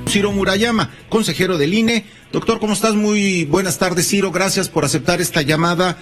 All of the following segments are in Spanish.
Ciro Murayama, consejero del INE. Doctor, ¿cómo estás? Muy buenas tardes, Ciro. Gracias por aceptar esta llamada.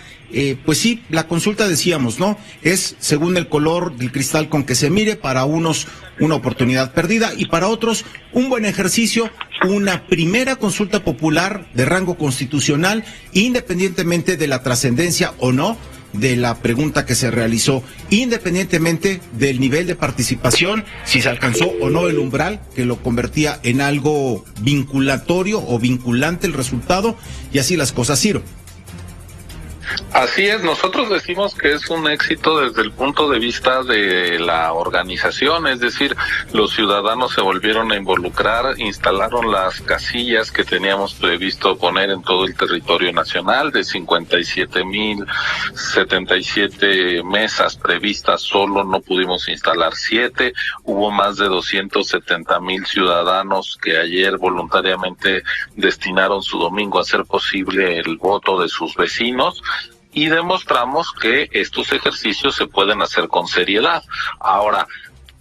Pues sí, la consulta decíamos, ¿no? Es según el color del cristal con que se mire, para unos una oportunidad perdida y para otros un buen ejercicio, una primera consulta popular de rango constitucional, independientemente de la trascendencia o no de la pregunta que se realizó, independientemente del nivel de participación, si se alcanzó o no el umbral que lo convertía en algo vinculatorio o vinculante el resultado, y así las cosas, Ciro. Así es, nosotros decimos que es un éxito desde el punto de vista de la organización, es decir, los ciudadanos se volvieron a involucrar, instalaron las casillas que teníamos previsto poner en todo el territorio nacional, de 57,077 mesas previstas, solo no pudimos instalar 7, hubo más de 270,000 ciudadanos que ayer voluntariamente destinaron su domingo a hacer posible el voto de sus vecinos, y demostramos que estos ejercicios se pueden hacer con seriedad. Ahora,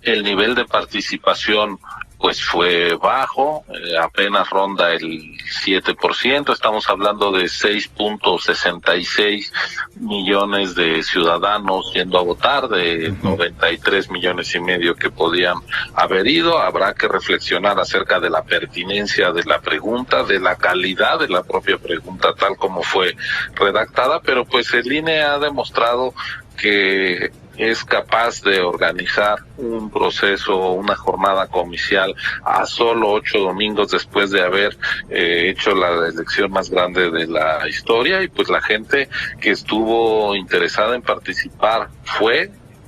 el nivel de participación pues fue bajo, apenas ronda el 7%, estamos hablando de 6.66 millones de ciudadanos yendo a votar, de 93 millones y medio que podían haber ido. Habrá que reflexionar acerca de la pertinencia de la pregunta, de la calidad de la propia pregunta tal como fue redactada, pero pues el INE ha demostrado que es capaz de organizar un proceso, una jornada comicial a solo 8 domingos después de haber hecho la elección más grande de la historia, y pues la gente que estuvo interesada en participar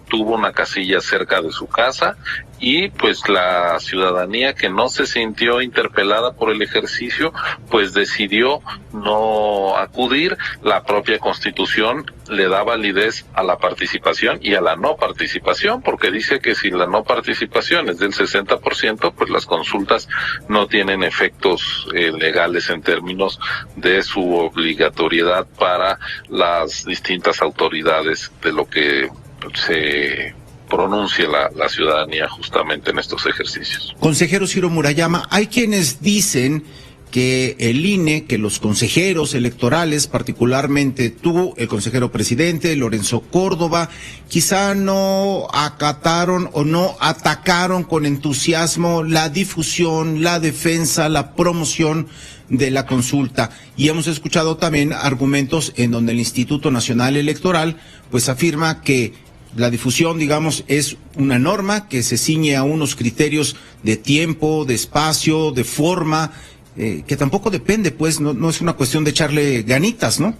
tuvo una casilla cerca de su casa, y pues la ciudadanía que no se sintió interpelada por el ejercicio pues decidió no acudir. La propia Constitución le da validez a la participación y a la no participación, porque dice que si la no participación es del 60%, pues las consultas no tienen efectos legales en términos de su obligatoriedad para las distintas autoridades de lo que se pronuncie la ciudadanía justamente en estos ejercicios. Consejero Ciro Murayama, hay quienes dicen que el INE, que los consejeros electorales, particularmente tú, el consejero presidente, Lorenzo Córdoba, quizá no acataron o no atacaron con entusiasmo la difusión, la defensa, la promoción de la consulta. Y hemos escuchado también argumentos en donde el Instituto Nacional Electoral pues afirma que la difusión, digamos, es una norma que se ciñe a unos criterios de tiempo, de espacio, de forma, que tampoco depende, pues, no es una cuestión de echarle ganitas, ¿no?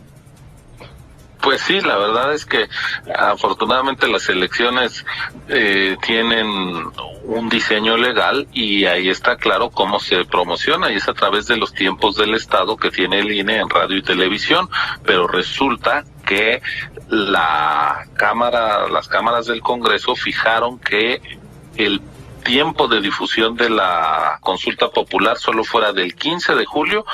Pues sí, la verdad es que afortunadamente las elecciones tienen un diseño legal y ahí está claro cómo se promociona, y es a través de los tiempos del Estado que tiene el INE en radio y televisión, pero resulta que las cámaras del Congreso fijaron que el tiempo de difusión de la consulta popular solo fuera del 15 de julio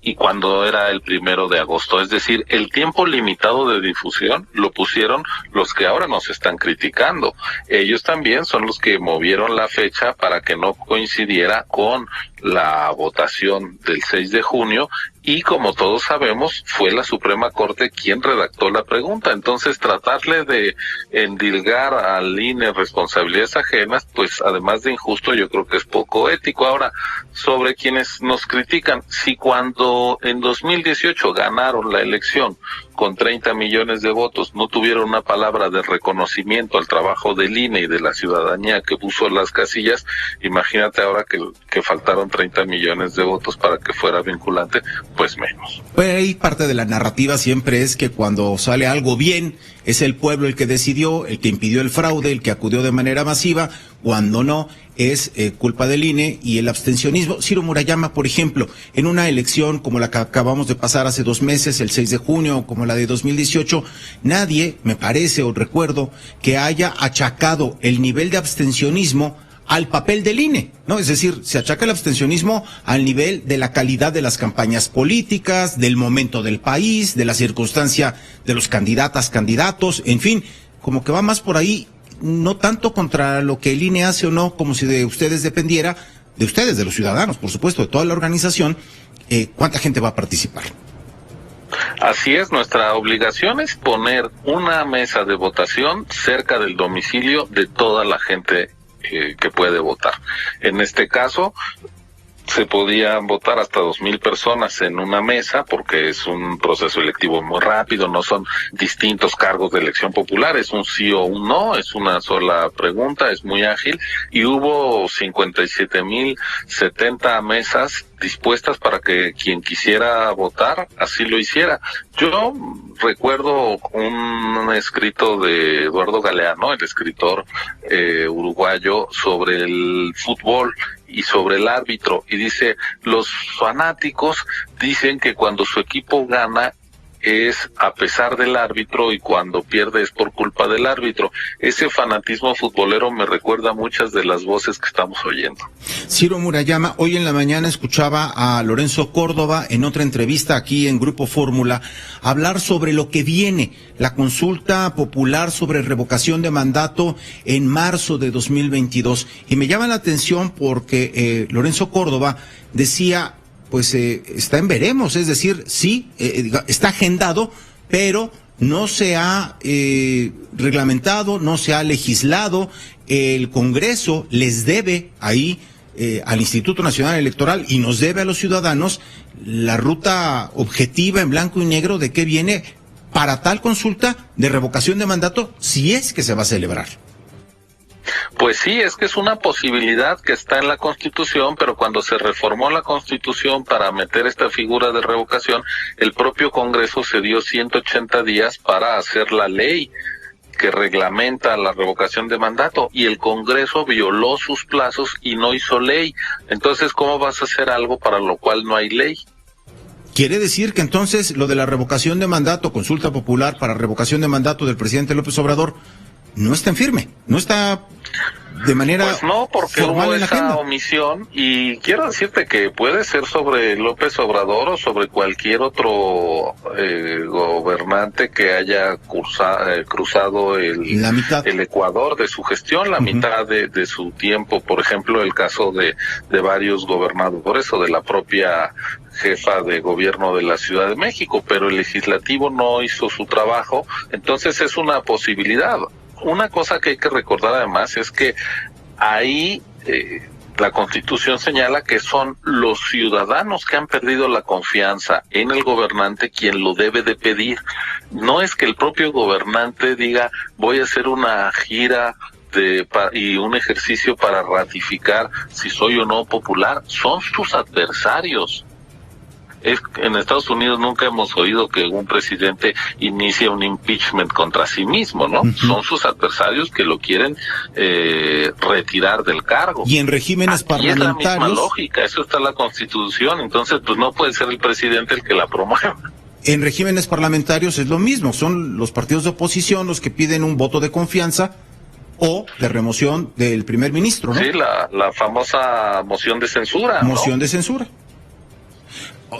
y cuando era el 1 de agosto, es decir, el tiempo limitado de difusión lo pusieron los que ahora nos están criticando. Ellos también son los que movieron la fecha para que no coincidiera con la votación del 6 de junio, y como todos sabemos, fue la Suprema Corte quien redactó la pregunta. Entonces, tratarle de endilgar al INE responsabilidades ajenas, pues además de injusto, yo creo que es poco ético. Ahora, sobre quienes nos critican, si cuando en 2018 ganaron la elección con 30 millones de votos, no tuvieron una palabra de reconocimiento al trabajo del INE y de la ciudadanía que puso las casillas, imagínate ahora que faltaron 30 millones de votos para que fuera vinculante, pues menos. Pues ahí parte de la narrativa siempre es que cuando sale algo bien, es el pueblo el que decidió, el que impidió el fraude, el que acudió de manera masiva, cuando no, es culpa del INE y el abstencionismo. Ciro Murayama, por ejemplo, en una elección como la que acabamos de pasar hace 2 meses, el 6 de junio, como la de 2018, nadie, me parece o recuerdo, que haya achacado el nivel de abstencionismo al papel del INE, ¿no? Es decir, se achaca el abstencionismo al nivel de la calidad de las campañas políticas, del momento del país, de la circunstancia de los candidatos, en fin, como que va más por ahí, no tanto contra lo que el INE hace o no, como si de ustedes dependiera, de ustedes, de los ciudadanos, por supuesto, de toda la organización, ¿cuánta gente va a participar? Así es, nuestra obligación es poner una mesa de votación cerca del domicilio de toda la gente que puede votar. En este caso, se podían votar hasta 2,000 personas en una mesa, porque es un proceso electivo muy rápido, no son distintos cargos de elección popular, es un sí o un no, es una sola pregunta, es muy ágil, y hubo 57,070 mesas dispuestas para que quien quisiera votar así lo hiciera. Yo recuerdo un escrito de Eduardo Galeano, el escritor uruguayo, sobre el fútbol y sobre el árbitro, y dice: los fanáticos dicen que cuando su equipo gana es a pesar del árbitro y cuando pierde es por culpa del árbitro. Ese fanatismo futbolero me recuerda muchas de las voces que estamos oyendo. Ciro Murayama, hoy en la mañana escuchaba a Lorenzo Córdoba en otra entrevista aquí en Grupo Fórmula hablar sobre lo que viene, la consulta popular sobre revocación de mandato en marzo de 2022. Y me llama la atención porque Lorenzo Córdoba decía, pues está en veremos, es decir, sí, está agendado, pero no se ha reglamentado, no se ha legislado. El Congreso les debe ahí al Instituto Nacional Electoral y nos debe a los ciudadanos la ruta objetiva en blanco y negro de qué viene para tal consulta de revocación de mandato, si es que se va a celebrar. Pues sí, es que es una posibilidad que está en la Constitución, pero cuando se reformó la Constitución para meter esta figura de revocación, el propio Congreso se dio 180 días para hacer la ley que reglamenta la revocación de mandato, y el Congreso violó sus plazos y no hizo ley. Entonces, ¿cómo vas a hacer algo para lo cual no hay ley? ¿Quiere decir que entonces lo de la revocación de mandato, consulta popular para revocación de mandato del presidente López Obrador, no está en firme, no está de manera pues no, porque formal hubo en la esa agenda? omisión, y quiero decirte que puede ser sobre López Obrador o sobre cualquier otro gobernante que haya cruzado el Ecuador de su gestión, la mitad de su tiempo. Por ejemplo, el caso de varios gobernadores o de la propia jefa de gobierno de la Ciudad de México, pero el legislativo no hizo su trabajo, entonces es una posibilidad. Una cosa que hay que recordar además es que ahí la Constitución señala que son los ciudadanos que han perdido la confianza en el gobernante quien lo debe de pedir. No es que el propio gobernante diga voy a hacer una gira y un ejercicio para ratificar si soy o no popular, son sus adversarios. En Estados Unidos nunca hemos oído que un presidente inicie un impeachment contra sí mismo, ¿no? Son sus adversarios que lo quieren retirar del cargo. Y en regímenes parlamentarios... Y es la misma lógica, eso está en la Constitución, entonces pues no puede ser el presidente el que la promueva. En regímenes parlamentarios es lo mismo, son los partidos de oposición los que piden un voto de confianza o de remoción del primer ministro, ¿no? Sí, la famosa moción de censura. Moción de censura.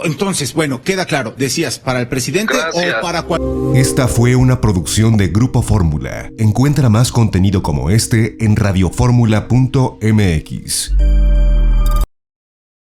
Entonces, bueno, queda claro, decías, ¿para el presidente o para cuál? Esta fue una producción de Grupo Fórmula. Encuentra más contenido como este en radioformula.mx.